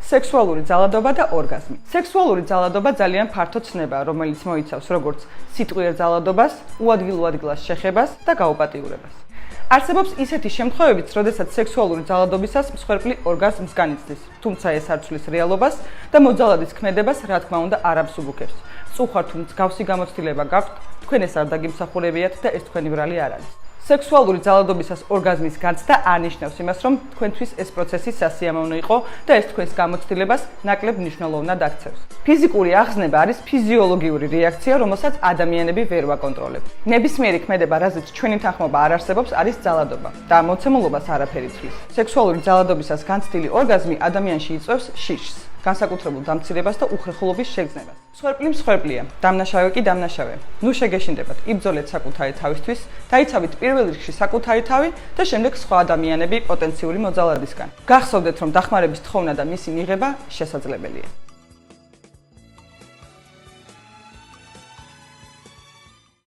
სექსუალური ძალადობა და ორგაზმი. სექსუალური ძალადობა ძალიან ფართო ცნებაა, რომელიც მოიცავს როგორც სიტყვიერ ძალადობას, უადგილ-უადგილას შეხებას და გაუპატიურებას. არსებობს ისეთი შემთხვევებიც, როდესაც სექსუალური ძალადობისას მსხვერპლი ორგაზმს განიცდის, თუმცა ეს არ ცვლის რეალობას და მოძალადის ქმედებას, რა თქმა უნდა, არ აბსუბუქებს. სწუხარ თუ მსგავსი გამოცდილება გაქვთ, თქვენ ეს არ დაგიმსახურებიათ და ეს თქვენი ბრალი არ არის. სექსუალური ძალადობისას ორგაზმის განცდა არ ნიშნავს იმას, რომ თქვენთვის ეს პროცესი სასიამოვნო იყო და ეს თქვენს გამოცდილებას ნაკლებ მნიშვნელოვნად აქცევს. ფიზიკური აღზნება არის ფიზიოლოგიური რეაქცია, რომელსაც ადამიანები ვერ ვაკონტროლებთ. ნებისმიერი ქმედება, რაზეც ჩვენი თანხმობა არ არსებობს, არის ძალადობა და მოცემულობას არაფერი ცვლის. სექსუალური ძალადობისას განცდილი ორგაზმი ადამიანში იწვევს შიშს, განსაკუთრებულ დამცირებას და უხერხულობის შეგრძნებას. მსხვერპლია, დამნაშავე კი დამნაშავე. ნუ შეგეშინდებათ, იბრძოლეთ საკუთარი თავისთვის, დაიცავით პირველ რიგში საკუთარი თავი და შემდეგ სხვა ადამიანები პოტენციური მოძალადისგან. გახსოვდეთ, რომ დახმარების თხოვნა და მისი მიღება შესაძლებელია.